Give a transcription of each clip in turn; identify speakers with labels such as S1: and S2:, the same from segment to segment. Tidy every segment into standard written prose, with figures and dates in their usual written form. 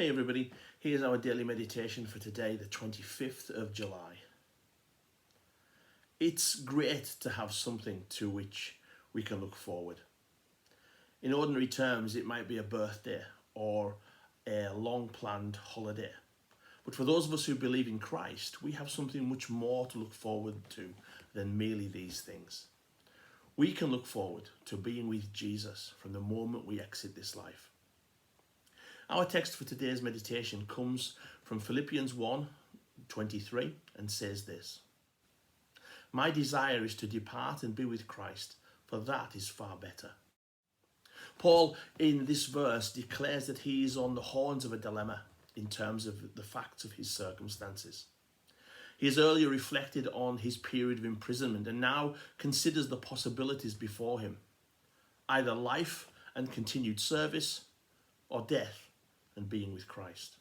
S1: Hey everybody, here's our daily meditation for today, the 25th of July. It's great to have something to which we can look forward. In ordinary terms, it might be a birthday or a long-planned holiday. But for those of us who believe in Christ, we have something much more to look forward to than merely these things. We can look forward to being with Jesus from the moment we exit this life. Our text for today's meditation comes from Philippians 1:23 and says this: "My desire is to depart and be with Christ, for that is far better." Paul, in this verse, declares that he is on the horns of a dilemma in terms of the facts of his circumstances. He has earlier reflected on his period of imprisonment and now considers the possibilities before him: either life and continued service, or death and being with Christ.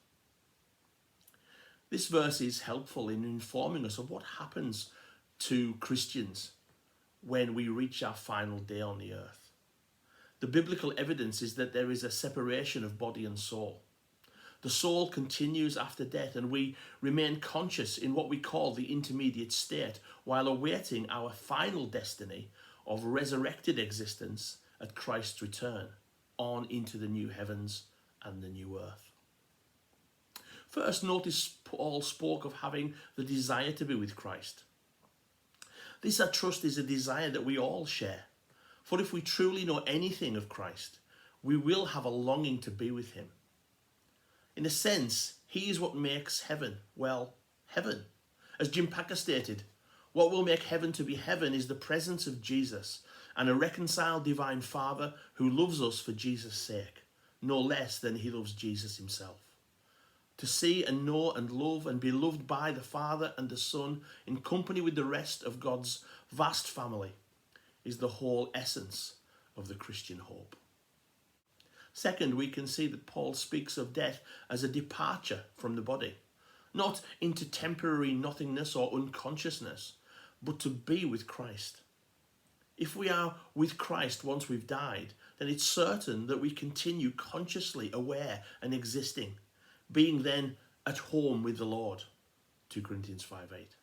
S1: This verse is helpful in informing us of what happens to Christians when we reach our final day on the earth. The biblical evidence is that there is a separation of body and soul. The soul continues after death, and we remain conscious in what we call the intermediate state while awaiting our final destiny of resurrected existence at Christ's return on into the new heavens and the new earth. First, notice Paul spoke of having the desire to be with Christ. This, I trust, is a desire that we all share. For if we truly know anything of Christ, we will have a longing to be with him. In a sense, he is what makes heaven, well, heaven. As Jim Packer stated, what will make heaven to be heaven is the presence of Jesus and a reconciled divine Father who loves us for Jesus' sake, no less than he loves Jesus himself. To see and know and love and be loved by the Father and the Son in company with the rest of God's vast family is the whole essence of the Christian hope. Second, we can see that Paul speaks of death as a departure from the body, not into temporary nothingness or unconsciousness, but to be with Christ. If we are with Christ once we've died, then it's certain that we continue consciously aware and existing, being then at home with the Lord. 2 Corinthians 5:8.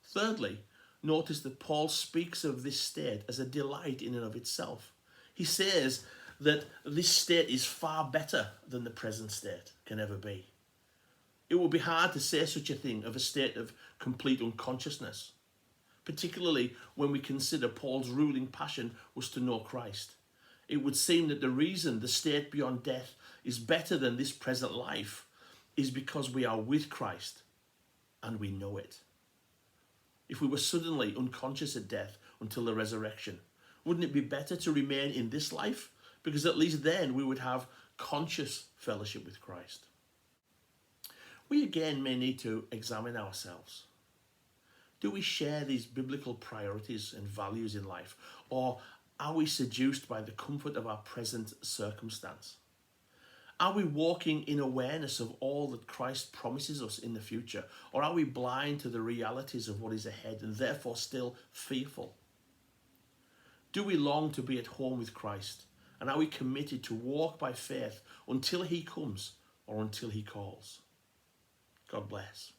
S1: Thirdly, notice that Paul speaks of this state as a delight in and of itself. He says that this state is far better than the present state can ever be. It would be hard to say such a thing of a state of complete unconsciousness, particularly when we consider Paul's ruling passion was to know Christ. It would seem that the reason the state beyond death is better than this present life is because we are with Christ and we know it. If we were suddenly unconscious at death until the resurrection, wouldn't it be better to remain in this life? Because at least then we would have conscious fellowship with Christ. We again may need to examine ourselves. Do we share these biblical priorities and values in life, or are we seduced by the comfort of our present circumstance? Are we walking in awareness of all that Christ promises us in the future, or are we blind to the realities of what is ahead and therefore still fearful? Do we long to be at home with Christ, and are we committed to walk by faith until he comes or until he calls? God bless.